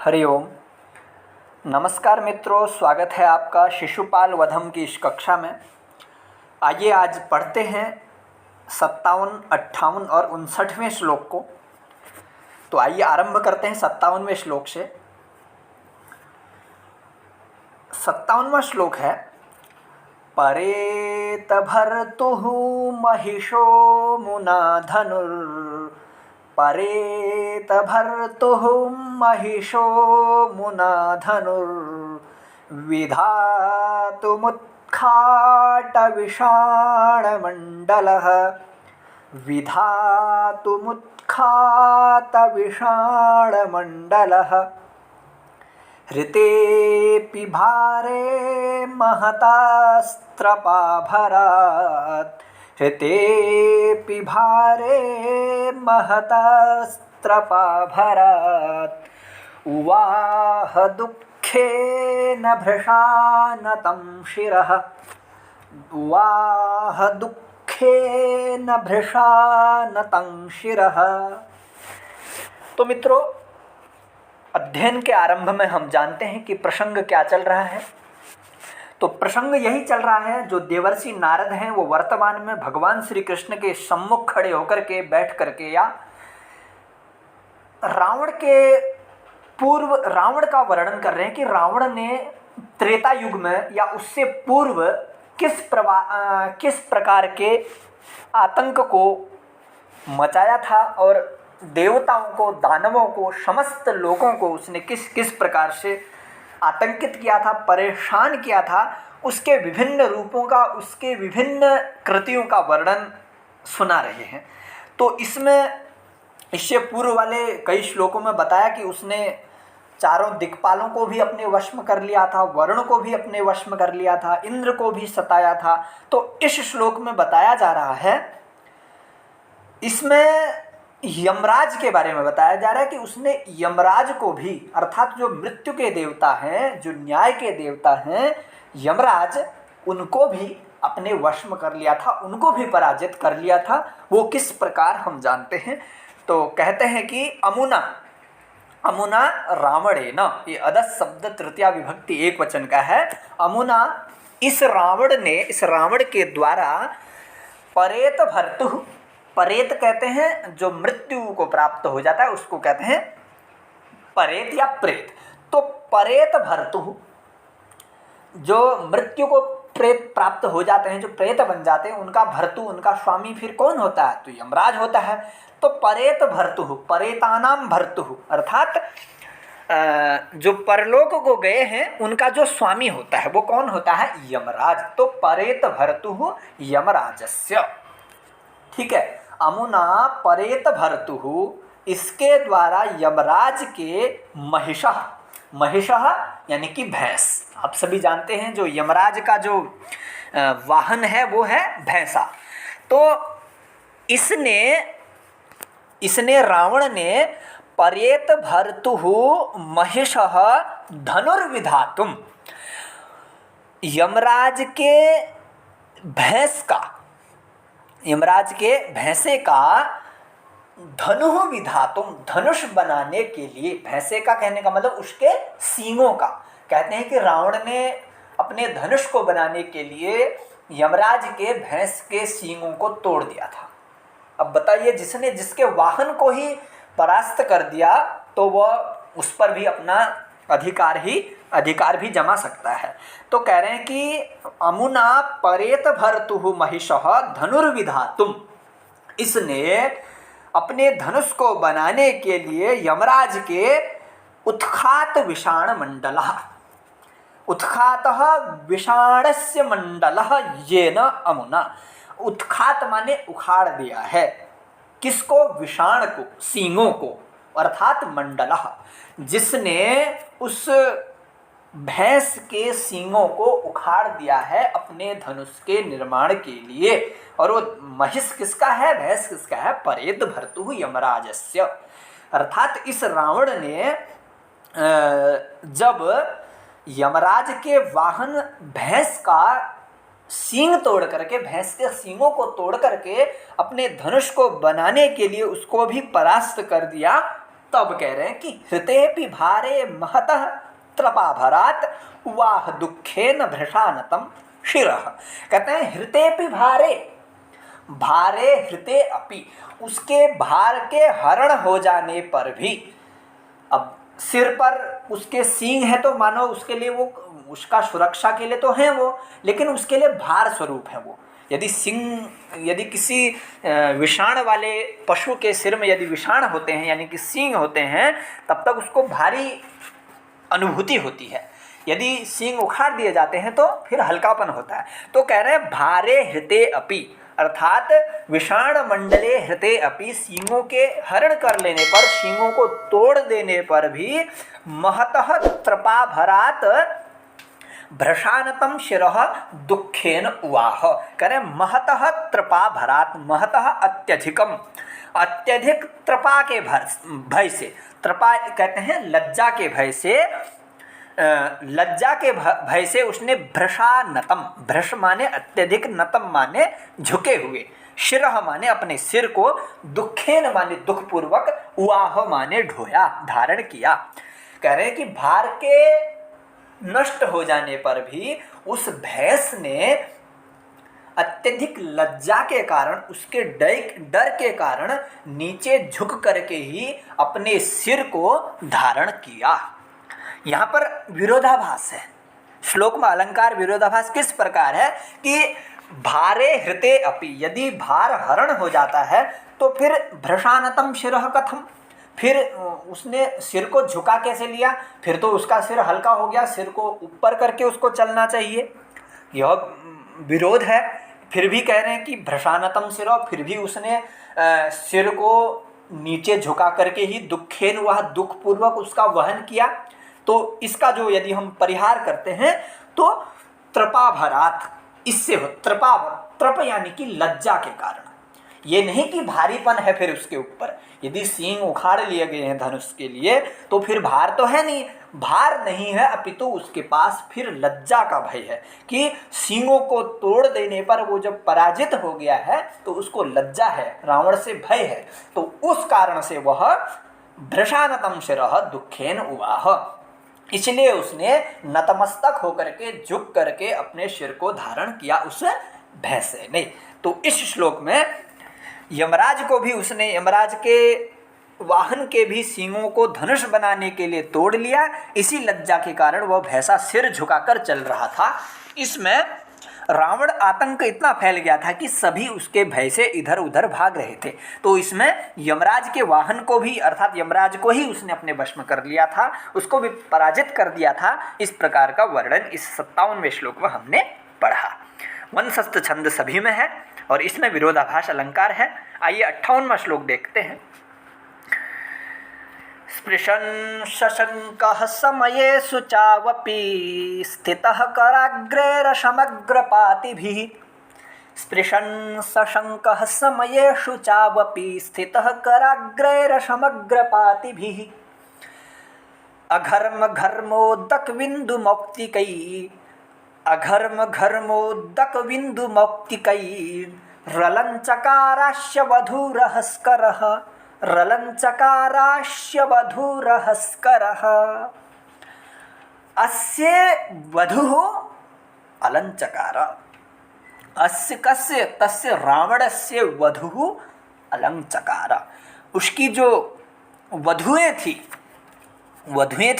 हरिओम। नमस्कार मित्रों, स्वागत है आपका शिशुपाल वधम की इस कक्षा में। आइए आज पढ़ते हैं 57, 58 और 59वें श्लोक को। तो आइए आरंभ करते हैं 57वें श्लोक से। 57वां श्लोक है, परेत भर्तुः महिषो मुना धनुर् परेत भर्तुः महिषो मुना धनुर्विधातुमुत्खाटविषाणमण्डलः विधातुमुत्खातविषाणमण्डलः ऋतेऽपि भारे महतास्त्रपाभरात् ऋतेऽपि भारे महतास्त्रपाभरात् उवाह दुःखेन भृशा नतं शिरः उवाह दुःखेन भृशा नतं शिरः। तो मित्रों, अध्ययन के आरंभ में हम जानते हैं कि प्रसंग क्या चल रहा है। तो प्रसंग यही चल रहा है, जो देवर्षि नारद हैं वो वर्तमान में भगवान श्री कृष्ण के सम्मुख खड़े होकर के, बैठ करके, या रावण के पूर्व रावण का वर्णन कर रहे हैं कि रावण ने त्रेता युग में या उससे पूर्व किस प्रकार के आतंक को मचाया था और देवताओं को, दानवों को, समस्त लोगों को उसने किस किस प्रकार से आतंकित किया था, परेशान किया था। उसके विभिन्न रूपों का, उसके विभिन्न कृतियों का वर्णन सुना रहे हैं। तो इसमें इससे पूर्व वाले कई श्लोकों में बताया कि उसने चारों दिक्पालों को भी अपने वश में कर लिया था, वरुण को भी अपने वश में कर लिया था, इंद्र को भी सताया था। तो इस श्लोक में बताया जा रहा है, इसमें यमराज के बारे में बताया जा रहा है कि उसने यमराज को भी, अर्थात जो मृत्यु के देवता हैं, जो न्याय के देवता हैं, यमराज, उनको भी अपने वश में कर लिया था, उनको भी पराजित कर लिया था। वो किस प्रकार हम जानते हैं। तो कहते हैं कि अमुना रावणेन, ये अदस शब्द तृतीया विभक्ति एक वचन का है। अमुना, इस रावण के द्वारा, परेत भर्तुः, परेत कहते हैं जो मृत्यु को प्राप्त हो जाता है उसको कहते हैं परेत या प्रेत। तो परेत भर्तुः, जो मृत्यु को प्रेत प्राप्त हो जाते हैं, जो प्रेत बन जाते हैं, उनका भर्तु, उनका स्वामी फिर कौन होता है? तो यमराज होता है। तो परेत भर्तुः, परेतानाम भर्तुः, अर्थात जो परलोक को गए हैं उनका जो स्वामी होता है वो कौन होता है? यमराज। तो परेत भर्तुः यमराजस्य। ठीक है। अमुना परेत भर्तुः, इसके द्वारा यमराज के महिषः, महिषः यानी कि भैंस। आप सभी जानते हैं जो यमराज का जो वाहन है वो है भैंसा। तो इसने रावण ने परेत भर्तुः महिषः धनुर्विधातुम, यमराज के भैंसे का धनु विधातुम, धनुष बनाने के लिए, भैंसे का कहने का मतलब उसके सींगों का। कहते हैं कि रावण ने अपने धनुष को बनाने के लिए यमराज के भैंस के सींगों को तोड़ दिया था। अब बताइए, जिसके वाहन को ही परास्त कर दिया तो वह उस पर भी अपना अधिकार भी जमा सकता है। तो कह रहे हैं कि अमुना परेत भर्तुः महिषः धनुर्विधातुम, इसने अपने धनुष को बनाने के लिए यमराज के उत्खात विषाण मंडलः, उत्खातः विषाणस्य मंडलः येन अमुना, उत्खात माने उखाड़ दिया है। किसको? विषाण को, सींगों को, अर्थात मंडलः, जिसने उस भैंस के सींगों को उखाड़ दिया है अपने धनुष के निर्माण के लिए। और वो महिष किसका है? भैंस किसका है? परेत भर्तुः यमराजस्य। अर्थात इस रावण ने जब यमराज के वाहन भैंस का सींग तोड़ करके, भैंस के सींगों को तोड़ करके अपने धनुष को बनाने के लिए उसको भी परास्त कर दिया, तब कह रहे हैं कि हृतेपि भारे महतः त्रपाभरात वाह दुखेन भृषानतम शिरः। कहते हैं हृतेपि भारे, भारे हृते अपि, उसके भार के हरण हो जाने पर भी, अब सिर पर उसके सींग है तो मानो उसके लिए वो, उसका सुरक्षा के लिए तो है वो, लेकिन उसके लिए भार स्वरूप है वो। यदि यदि किसी विषाण वाले पशु के सिर में यदि विषाण होते हैं यानी कि सींग होते हैं, तब तक उसको भारी अनुभूति होती है। यदि सींग उखाड़ दिए जाते हैं तो फिर हल्कापन होता है। तो कह रहे हैं भारे हृते अपि, अर्थात विषाण मंडले हृते अपि, सींगों के हरण कर लेने पर, सींगों को तोड़ देने पर भी महतः त्रपाभरात भ्रशानतम शिरः दुखेन उवाह। कह रहे महतः त्रपाभरात, महतः अत्यधिकम, अत्यधिक त्रपा के भय से, त्रपा कहते हैं लज्जा के भय से, लज्जा के भय से उसने भ्रशानतम, भ्रश माने अत्यधिक, नतम माने झुके हुए, शिरः माने अपने सिर को, दुखेन माने दुखपूर्वक, उवाह माने ढोया, धारण किया। कह रहे हैं कि भार के नष्ट हो जाने पर भी उस भैंस ने अत्यधिक लज्जा के कारण, उसके डर के कारण नीचे झुक करके ही अपने सिर को धारण किया। यहाँ पर विरोधाभास है। श्लोक में अलंकार विरोधाभास किस प्रकार है कि भारे हृते अपि, यदि भार हरण हो जाता है तो फिर भ्रशानतम शिरः कथम, फिर उसने सिर को झुका कैसे लिया, फिर तो उसका सिर हल्का हो गया, सिर को ऊपर करके उसको चलना चाहिए, यह विरोध है। फिर भी कह रहे हैं कि भ्रशानतम शिरः, फिर भी उसने सिर को नीचे झुका करके ही दुखेन, वह दुखपूर्वक उसका वहन किया। तो इसका जो यदि हम परिहार करते हैं तो त्रपाभरात, इससे हो त्रप यानी कि लज्जा के कारण, ये नहीं कि भारीपन है फिर उसके ऊपर। यदि सींग उखाड़ लिए गए हैं धनुष के लिए तो फिर भार तो है नहीं, भार नहीं है, अपितु उसके पास फिर लज्जा का भय है कि सींगों को तोड़ देने पर वो जब पराजित हो गया है तो उसको लज्जा है, रावण से भय है। तो उस कारण से वह भ्रशानतम शिरः दुखेन उवाह, इसलिए उसने नतमस्तक होकर के, झुक करके अपने सिर को धारण किया उस भैंस ने। तो इस श्लोक में यमराज को भी उसने, यमराज के वाहन के भी सींगों को धनुष बनाने के लिए तोड़ लिया, इसी लज्जा के कारण वह भैंसा सिर झुकाकर चल रहा था। इसमें रावण आतंक इतना फैल गया था कि सभी उसके भय से इधर उधर भाग रहे थे। तो इसमें यमराज के वाहन को भी, अर्थात यमराज को ही उसने अपने वश में कर लिया था, उसको भी पराजित कर दिया था। इस प्रकार का वर्णन इस 57वें श्लोक में हमने पढ़ा। वंशस्थ छंद सभी में है और इसमें विरोधाभास अलंकार है। आइए 58वां श्लोक देखते हैं। स्पृशन् शशंकः समये शुचावपि स्थितः कराग्रैरशमग्रपातिभिः, स्पृशन् शशंकः समये शुचावपि स्थितः कराग्रैरशमग्रपातिभिः, अघर्म घर्मोदक विन्दुमौक्तिकैः, अघर्म घर्मोदक विन्दुमौक्तिकैः रलञ्चकारास्य वधूरहस्करः, रलञ्चकारास्य वधूरहस्करः, अस्य वधुः अलञ्चकार, अस्य कस्य, तस्य रावणस्य वधुः अलञ्चकार। उसकी जो वधुएं थी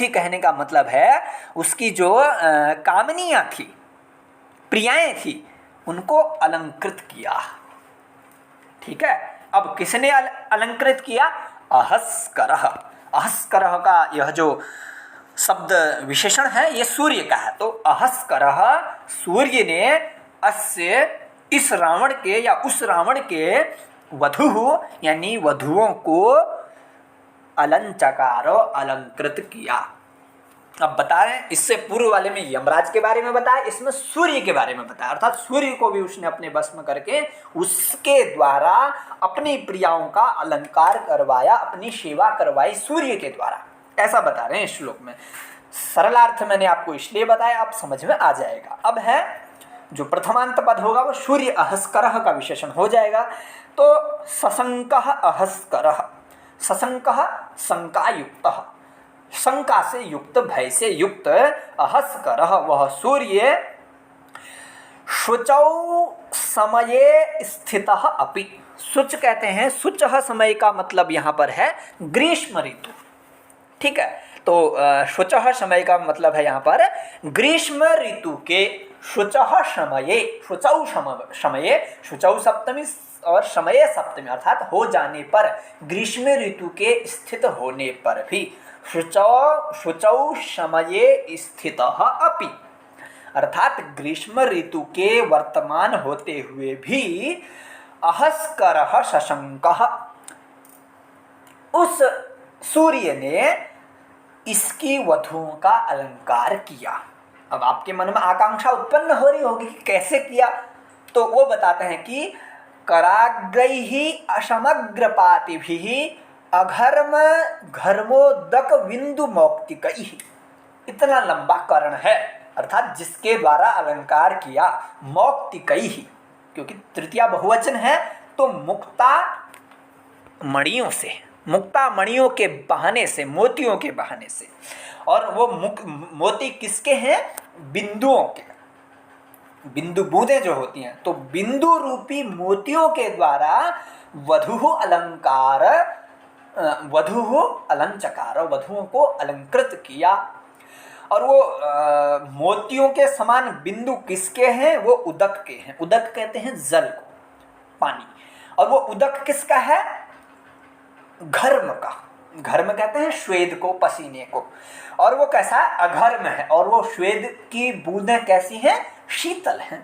कहने का मतलब है उसकी जो कामनियां थी, प्रियाएं थी, उनको अलंकृत किया। ठीक है, अब किसने अलंकृत किया? अहस्करः। अहस्करः का यह जो शब्द विशेषण है ये सूर्य का है। तो अहस्करः, सूर्य ने अस्य, इस रावण के या उस रावण के वधु यानी वधुओं को अलंचकार, अलंकृत किया। अब बता रहे हैं, इससे पूर्व वाले में यमराज के बारे में बताया, इसमें सूर्य के बारे में बताया, अर्थात सूर्य को भी उसने अपने बस में करके उसके द्वारा अपनी प्रियाओं का अलंकार करवाया, अपनी सेवा करवाई सूर्य के द्वारा, ऐसा बता रहे हैं इस श्लोक में। सरलार्थ मैंने आपको इसलिए बताया, आप समझ में आ जाएगा। अब है जो प्रथमांत पद होगा वो सूर्य अहस्करः का विशेषण हो जाएगा। तो शशंकः अहस्करः, सशंकः शंकायुक्तः, शंका से युक्त, भय से युक्त। अहस्करः, वह सूर्य शुचौ समये स्थितः अपि। शुच कहते हैं, शुचः समय का मतलब यहाँ पर है ग्रीष्म ऋतु, ठीक है। तो शुचः समय का मतलब है यहाँ पर ग्रीष्म ऋतु के शुचः समये, शुचौ समये, शुचौ सप्तमी और समये सप्तमी अर्थात हो जाने पर, ग्रीष्म ऋतु के स्थित होने पर भी, शुचौ समये स्थितः अपि अर्थात ग्रीष्म ऋतु के वर्तमान होते हुए भी अहस्करः शशंकः, उस सूर्य ने इसकी वधुओं का अलंकार किया। अब आपके मन में आकांक्षा उत्पन्न हो रही होगी कि कैसे किया, तो वो बताते हैं कि कराग्रैः अशमग्रपातिभिः अघर्म घर्मोदक बिंदु मौक्तिकैः। इतना लंबा कर्ण है, अर्थात जिसके द्वारा अलंकार किया, मौक्तिकैः, क्योंकि तृतीया बहुवचन है तो मुक्ता मणियों से, मुक्ता मणियों के बहाने से, मोतियों के बहाने से। और वो मोती किसके हैं? बिंदुओं के, बिंदु बूंदें जो होती हैं, तो बिंदु रूपी मोतियों के द्वारा वधु अलंकार, वधु अलंचकार, वधुओं को अलंकृत किया। और वो मोतियों के समान बिंदु किसके हैं? वो उदक के हैं। उदक कहते हैं जल को, पानी। और वो उदक किसका है? घर्म का। घर्म कहते हैं श्वेद को, पसीने को। और वो कैसा है? अघर्म है। और वो श्वेद की बूंदें कैसी हैं? शीतल हैं।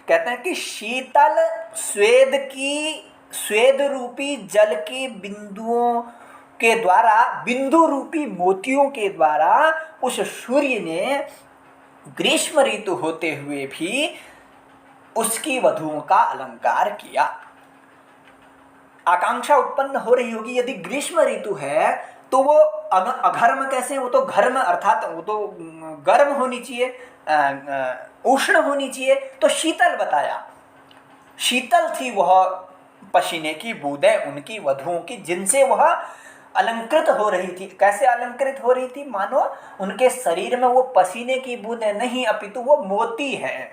कहते हैं कि शीतल स्वेद की, स्वेद रूपी जल की बिंदुओं के द्वारा, बिंदु रूपी मोतियों के द्वारा उस सूर्य ने ग्रीष्म ऋतु होते हुए भी उसकी वधुओं का अलंकार किया। आकांक्षा उत्पन्न हो रही होगी, यदि ग्रीष्म ऋतु है तो वो अघर्म कैसे? वो तो घर्म अर्थात वो तो गर्म होनी चाहिए, उष्ण होनी चाहिए, तो शीतल बताया। शीतल थी वह पसीने की बूंदें उनकी वधुओं की, जिनसे वह अलंकृत हो रही थी। कैसे अलंकृत हो रही थी? मानो उनके शरीर में वो पसीने की बूंदें नहीं, अपितु वो मोती हैं।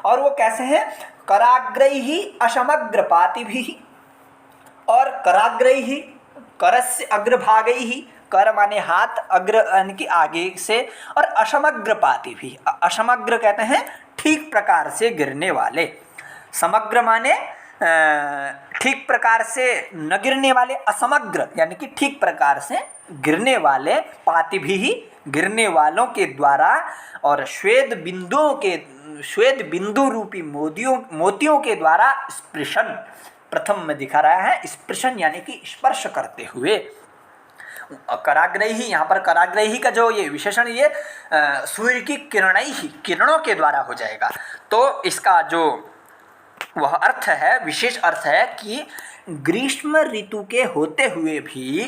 और वो कैसे हैं? कराग्रैः अशमग्रपातिभिः। और कराग्रैः, करस्य अग्रभागैः, कर माने हाथ, अग्र यानी कि आगे से, और अशमग्रपातिभिः, अशमग्र कहते हैं ठीक प्रकार से गिरने वाले, समग्र माने ठीक प्रकार से न गिरने वाले, असमग्र यानी कि ठीक प्रकार से गिरने वाले, पातिभिः गिरने वालों के द्वारा, और श्वेत बिंदुओं के, श्वेत बिंदु रूपी मोतियों के द्वारा स्पृशन, प्रथम में दिखा रहा है स्पृशन यानी कि स्पर्श करते हुए। कराग्रैः, यहाँ पर कराग्रैः का जो ये विशेषण, ये सूर्य की किरणों के द्वारा हो जाएगा। तो इसका जो वह अर्थ है, विशेष अर्थ है कि ग्रीष्म ऋतु के होते हुए भी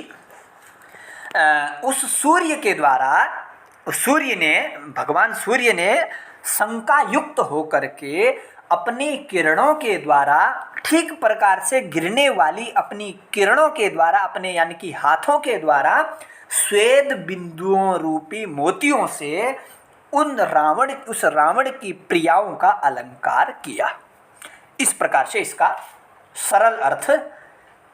उस सूर्य के द्वारा, सूर्य ने, भगवान सूर्य ने शंका युक्त होकर के अपनी किरणों के द्वारा, ठीक प्रकार से गिरने वाली अपनी किरणों के द्वारा, अपने यानी कि हाथों के द्वारा श्वेत बिंदुओं रूपी मोतियों से उस रावण की प्रियाओं का अलंकार किया। इस प्रकार से इसका सरल अर्थ,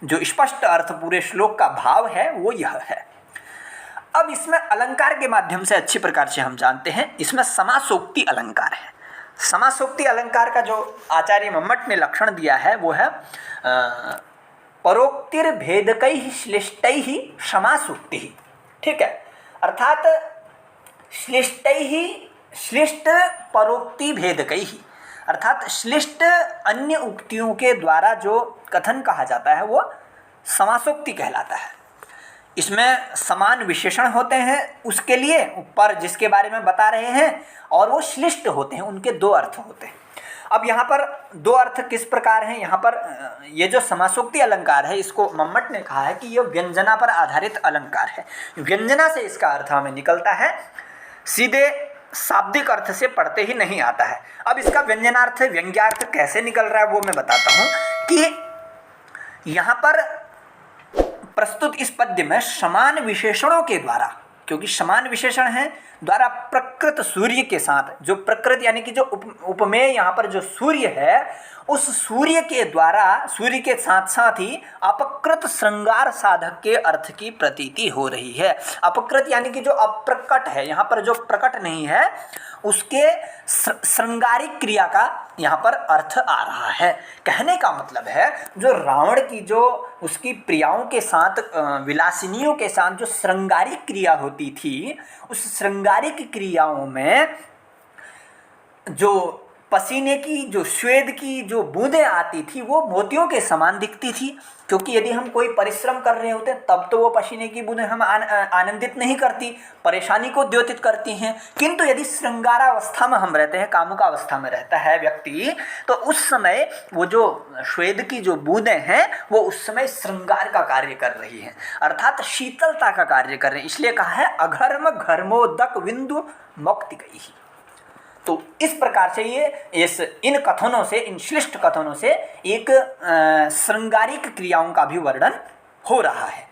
जो स्पष्ट अर्थ पूरे श्लोक का भाव है, वो यह है। अब इसमें अलंकार के माध्यम से अच्छी प्रकार से हम जानते हैं, इसमें समासोक्ति अलंकार है। समासोक्ति अलंकार का जो आचार्य मम्मट ने लक्षण दिया है वो है परोक्तिर्भेदकैः श्लिष्टैः समासोक्तिः। ठीक है, अर्थात श्लिष्ट परोक्ति भेदकैः, अर्थात श्लिष्ट अन्य उक्तियों के द्वारा जो कथन कहा जाता है वो समासोक्ति कहलाता है। इसमें समान विशेषण होते हैं उसके लिए ऊपर जिसके बारे में बता रहे हैं, और वो श्लिष्ट होते हैं, उनके दो अर्थ होते हैं। अब यहाँ पर दो अर्थ किस प्रकार हैं? यहाँ पर ये जो समासोक्ति अलंकार है, इसको मम्मट ने कहा है कि ये व्यंजना पर आधारित अलंकार है। व्यंजना से इसका अर्थ हमें निकलता है, सीधे शाब्दिक अर्थ से पढ़ते ही नहीं आता है। अब इसका व्यंजनार्थ, व्यंग्यार्थ कैसे निकल रहा है वो मैं बताता हूँ कि यहाँ पर प्रस्तुत इस पद्य में समान विशेषणों के द्वारा, क्योंकि समान विशेषण है, द्वारा प्रकृत सूर्य के साथ, जो प्रकृत यानी कि जो उपमेय यहाँ पर जो सूर्य है, उस सूर्य के द्वारा, सूर्य के साथ साथ ही अपकृत श्रृंगार साधक के अर्थ की प्रतीति हो रही है। अपकृत यानी कि जो अप्रकट है, यहाँ पर जो प्रकट नहीं है, उसके श्रृंगारिक क्रिया का यहाँ पर अर्थ आ रहा है। कहने का मतलब है जो रावण की जो उसकी प्रियाओं के साथ, विलासिनियों के साथ जो श्रृंगारिक क्रिया होती थी, उस श्रृंगारिक क्रियाओं में जो पसीने की, जो श्वेद की जो बूंदें आती थी, वो मोतियों के समान दिखती थी। क्योंकि यदि हम कोई परिश्रम कर रहे होते तब तो वो पसीने की बूंदें हम आनंदित नहीं करती, परेशानी को द्योतित करती हैं। किंतु यदि श्रृंगारावस्था में हम रहते हैं, कामुकावस्था में रहता है व्यक्ति, तो उस समय वो जो श्वेद की जो बूंदें हैं, वो उस समय श्रृंगार का कार्य कर रही हैं, अर्थात शीतलता का कार्य कर रही हैं। इसलिए कहा है अघर्म घर्मोदक बिंदु मुक्ति गई। तो इस प्रकार से ये इन कथनों से, इन श्लिष्ट कथनों से एक श्रृंगारिक क्रियाओं का भी वर्णन हो रहा है,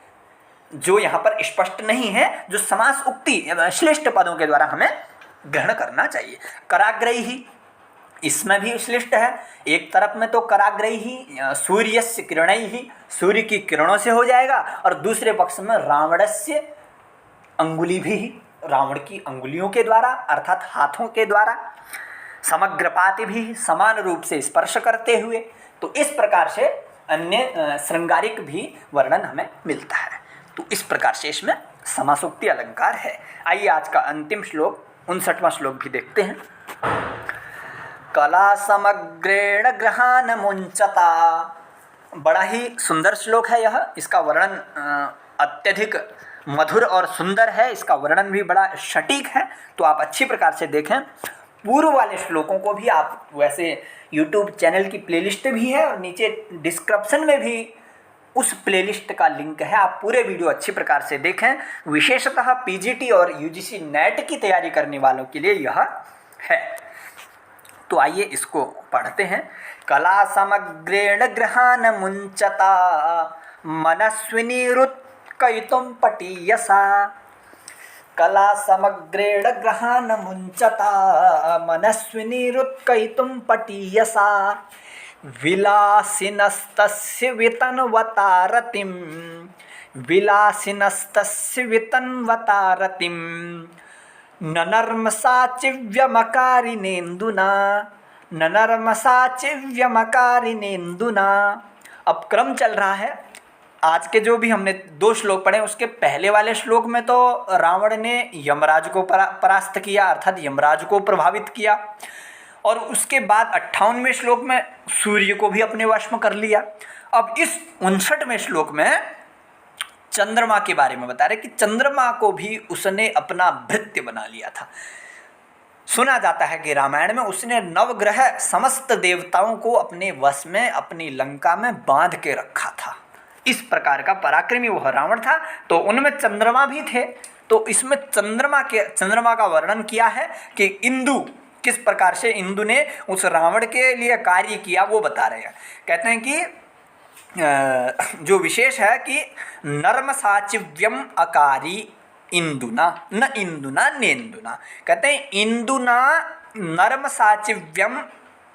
जो यहाँ पर स्पष्ट नहीं है, जो समास उक्ति श्लिष्ट पदों के द्वारा हमें ग्रहण करना चाहिए। कराग्रही, इसमें भी श्लिष्ट है। एक तरफ में तो कराग्रही सूर्यस्य किरणैहि, सूर्य की किरणों से हो जाएगा, और दूसरे पक्ष में रावणस्य अंगुली भी, रावण की अंगुलियों के द्वारा अर्थात हाथों के द्वारा, समग्रपाति भी, समान रूप से स्पर्श करते हुए। तो इस प्रकार से अन्य श्रृंगारिक भी वर्णन हमें मिलता है। तो इस प्रकार से इसमें समासोक्ति अलंकार है। आइए आज का अंतिम श्लोक 59वां श्लोक भी देखते हैं। कला समग्रेण ग्रहान मुंचता, बड़ा ही सुंदर श्लोक है यह। इसका वर्णन अत्यधिक मधुर और सुंदर है, इसका वर्णन भी बड़ा सटीक है। तो आप अच्छी प्रकार से देखें। पूर्व वाले श्लोकों को भी आप, वैसे YouTube चैनल की प्लेलिस्ट भी है और नीचे डिस्क्रिप्शन में भी उस प्लेलिस्ट का लिंक है, आप पूरे वीडियो अच्छी प्रकार से देखें। विशेषतः PGT और UGC नेट की तैयारी करने वालों के लिए यह है। तो आइए इसको पढ़ते हैं। कला समग्रेण ग्रहान मुंचता मनस्विनी कैतुम पटीयसा, कला समग्रेण ग्रहान मुंचता मनस्विनीरुत्कैतुं पटीयसा, विलासिनस्तस्य वितन्वतारतिं, विलासिनस्तस्य वितन्वतारतिं ननर्मसाचिव्यमकारिनेन्दुना, ननर्मसाचिव्यमकारिनेन्दुना। अब क्रम चल रहा है। आज के जो भी हमने 2 श्लोक पढ़े, उसके पहले वाले श्लोक में तो रावण ने यमराज को परास्त किया, अर्थात यमराज को प्रभावित किया, और उसके बाद 58वें श्लोक में सूर्य को भी अपने वश में कर लिया। अब इस 59वें श्लोक में चंद्रमा के बारे में बता रहे कि चंद्रमा को भी उसने अपना भृत्य बना लिया था। सुना जाता है कि रामायण में उसने नवग्रह समस्त देवताओं को अपने वश में, अपनी लंका में बांध के रखा था। इस प्रकार का पराक्रमी वह रावण था। तो उनमें चंद्रमा भी थे। तो इसमें चंद्रमा का वर्णन किया है कि इंदु, किस प्रकार से इंदु ने उस रावण के लिए कार्य किया, वो बता रहे हैं। कहते हैं कि जो विशेष है कि नर्म साचिव्यम अकारी इंदुना, न इंदुना नेन्दुना। कहते हैं इंदुना नर्म साचिव्यम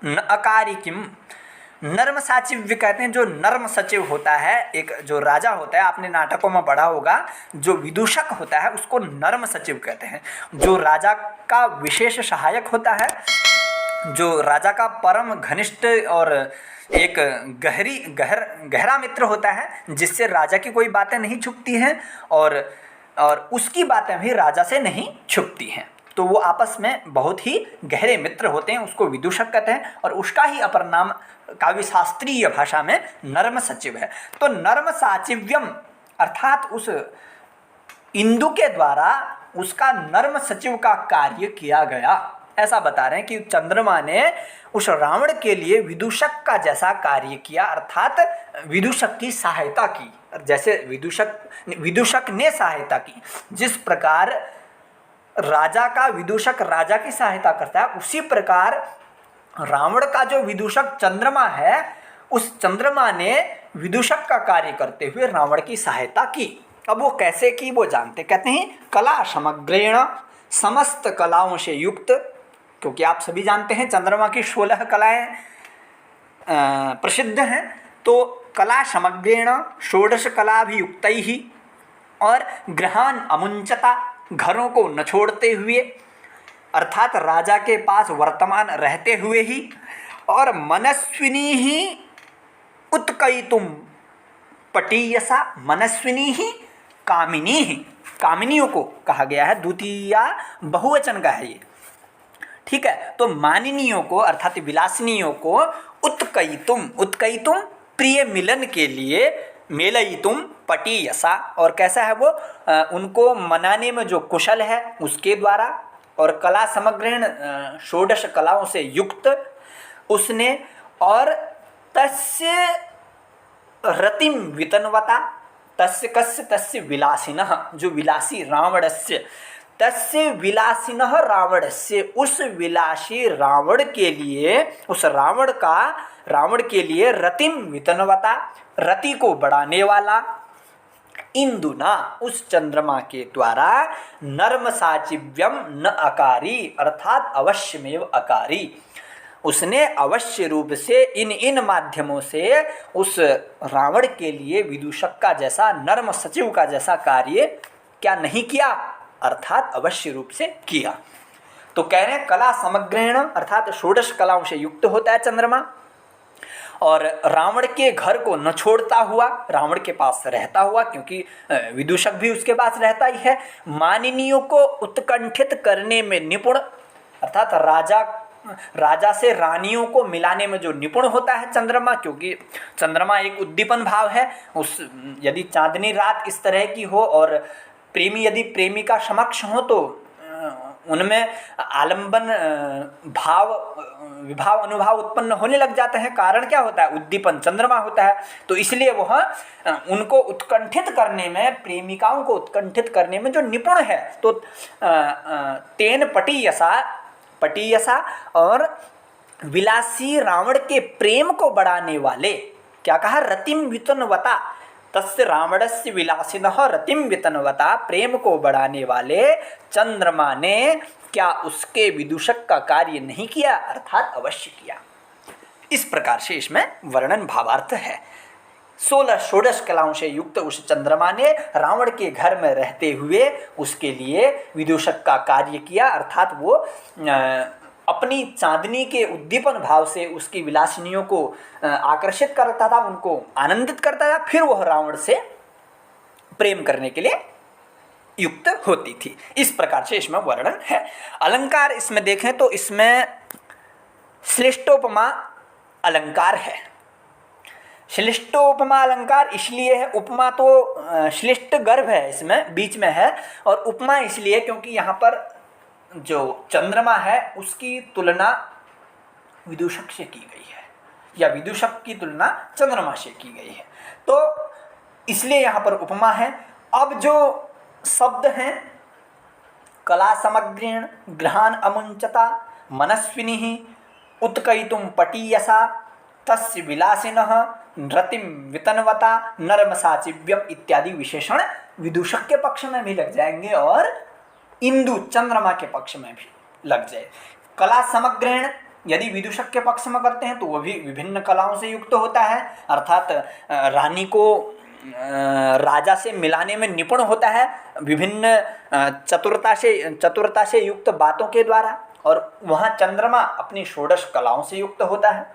न अकारी किम। नर्म साचिव्य कहते हैं जो नर्म सचिव होता है, एक जो राजा होता है, आपने नाटकों में पढ़ा होगा, जो विदूषक होता है उसको नर्म सचिव कहते हैं। जो राजा का विशेष सहायक होता है, जो राजा का परम घनिष्ठ और एक गहरा मित्र होता है, जिससे राजा की कोई बातें नहीं छुपती हैं और उसकी बातें भी राजा से नहीं छुपती हैं। तो वो आपस में बहुत ही गहरे मित्र होते हैं, उसको विदूषक कहते हैं। और उसका ही अपर नाम काव्य शास्त्रीय भाषा में नर्म सचिव है। तो नर्म साचिव्यम अर्थात उस इंदु के द्वारा उसका नर्म सचिव का कार्य किया गया, ऐसा बता रहे हैं कि चंद्रमा ने उस रावण के लिए विदूषक का जैसा कार्य किया, अर्थात विदूषक की सहायता की। जैसे विदूषक ने सहायता की, जिस प्रकार राजा का विदूषक राजा की सहायता करता है, उसी प्रकार रावण का जो विदूषक चंद्रमा है, उस चंद्रमा ने विदूषक का कार्य करते हुए रावण की सहायता की। अब वो कैसे की वो जानते, कहते हैं कला समग्रेण, समस्त कलाओं से युक्त, क्योंकि आप सभी जानते हैं चंद्रमा की 16 कलाएं प्रसिद्ध हैं। तो कला समग्रेण षोडश कला भी युक्त ही, और गृहान अमुंचता, घरों को न छोड़ते हुए, अर्थात राजा के पास वर्तमान रहते हुए ही, और मनस्विनी ही उत्कयितुम पटीयसा, मनस्विनी ही कामिनी ही, कामिनियों को कहा गया है, द्वितीया बहुवचन का है ये, ठीक है। तो मानिनियों को अर्थात विलासिनियों को उत्कयितुम, उत्कयितुम प्रिय मिलन के लिए, मेलयितुम पटीयसा, और कैसा है वो, उनको मनाने में जो कुशल है उसके द्वारा, और कला समग्रेण षोडश कलाओं से युक्त उसने, और तस्य रतिम वितन्वता, तस्य कस्य तस्य विलासिनः, जो विलासी रावणस्य, तस्य विलासिनः रावणस्य, उस विलासी रावण के लिए, उस रावण के लिए रतिम वितन्वता, रति को बढ़ाने वाला, इंदुना उस चंद्रमा के द्वारा, नर्म साचिव्यम न अकारी, अर्थात अवश्यमेव अकारी, उसने अवश्य रूप से इन माध्यमों से उस रावण के लिए विदूषक का जैसा, नर्म सचिव का जैसा कार्य क्या नहीं किया, अर्थात अवश्य रूप से किया। तो कह रहे हैं कला समग्रेण, अर्थात षोडश कलाओं से युक्त होता है चंद्रमा, और रावण के घर को न छोड़ता हुआ, रावण के पास रहता हुआ, क्योंकि विदूषक भी उसके पास रहता ही है। मानिनियों को उत्कंठित करने में निपुण, अर्थात राजा से रानियों को मिलाने में जो निपुण होता है चंद्रमा, क्योंकि चंद्रमा एक उद्दीपन भाव है। उस यदि चांदनी रात इस तरह की हो और प्रेमी यदि प्रेमिका समक्ष हो तो उनमें आलंबन भाव, विभाव, अनुभाव उत्पन्न होने लग जाते हैं। कारण क्या होता है, उद्दीपन चंद्रमा होता है। तो इसलिए वह उनको उत्कंठित करने में, प्रेमिकाओं को उत्कंठित करने में जो निपुण है, तो तेन पटीयसा और विलासी रावण के प्रेम को बढ़ाने वाले, क्या कहा, रतिम वितन्वता, तस्य रावणस्य विलासिनः रतिम वितन्वता, प्रेम को बढ़ाने वाले चंद्रमा ने क्या उसके विदूषक का कार्य नहीं किया, अर्थात अवश्य किया। इस प्रकार से इसमें वर्णन भावार्थ है। 16 षोडश कलाओं से युक्त उस चंद्रमा ने रावण के घर में रहते हुए उसके लिए विदूषक का कार्य किया, अर्थात वो अपनी चांदनी के उद्दीपन भाव से उसकी विलासिनियों को आकर्षित करता था, उनको आनंदित करता था, फिर वह रावण से प्रेम करने के लिए युक्त होती थी। इस प्रकार से इसमें वर्णन है। अलंकार इसमें देखें तो इसमें श्लिष्टोपमा अलंकार है। श्लिष्टोपमा अलंकार इसलिए है, उपमा तो श्लिष्ट गर्भ है इसमें बीच में है, और उपमा इसलिए क्योंकि यहाँ पर जो चंद्रमा है उसकी तुलना विदूषक से की गई है, या विदूषक की तुलना चंद्रमा से की गई है, तो इसलिए यहाँ पर उपमा है। अब जो शब्द हैं, कला समग्रेण, गृहान अमुंचता, मनस्विनी, उत्कयितुम पटीयसा, तस्य विलासिनः, रतिम वितन्वता, नर्म साचिव्यम इत्यादि विशेषण विदूषक के पक्ष में भी लग जाएंगे और इंदु चंद्रमा के पक्ष में भी लग जाए। कला समग्रेण यदि विदूषक के पक्ष में करते हैं तो वह भी विभिन्न कलाओं से युक्त होता है, अर्थात रानी को राजा से मिलाने में निपुण होता है विभिन्न चतुरता से युक्त बातों के द्वारा, और वहाँ चंद्रमा अपनी षोडश कलाओं से युक्त होता है।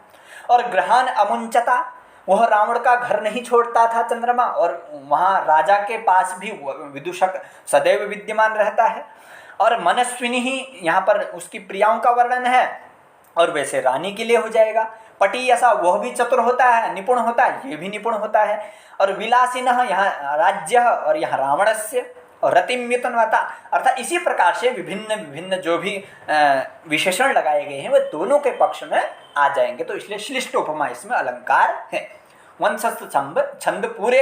और गृहान अमुंचता, वह रावण का घर नहीं छोड़ता था चंद्रमा, और वहाँ राजा के पास भी विदूषक सदैव विद्यमान रहता है। और मनस्विनी ही यहाँ पर उसकी प्रियाओं का वर्णन है, और वैसे रानी के लिए हो जाएगा। पटीयसा, वह भी चतुर होता है, निपुण होता है, ये भी निपुण होता है। और विलासिनः, यहाँ राज्य और यहाँ रावणस्य, और रतिम वितन्वता, अर्थात इसी प्रकार से विभिन्न विभिन्न जो भी विशेषण लगाए गए हैं वे दोनों के पक्ष में आ जाएंगे। तो इसलिए श्लिष्टोपमा इसमें अलंकार है। वंशस्थ छंद पूरे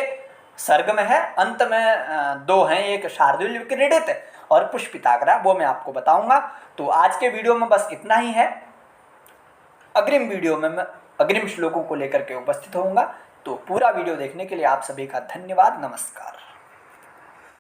सर्ग में है, अंत में 2 हैं, एक शार्दूल क्रीडित और पुष्पिताग्रा, वो मैं आपको बताऊंगा। तो आज के वीडियो में बस इतना ही है। अग्रिम वीडियो में मैं अग्रिम श्लोकों को लेकर के उपस्थित होऊंगा। तो पूरा वीडियो देखने के लिए आप सभी का धन्यवाद। नमस्कार।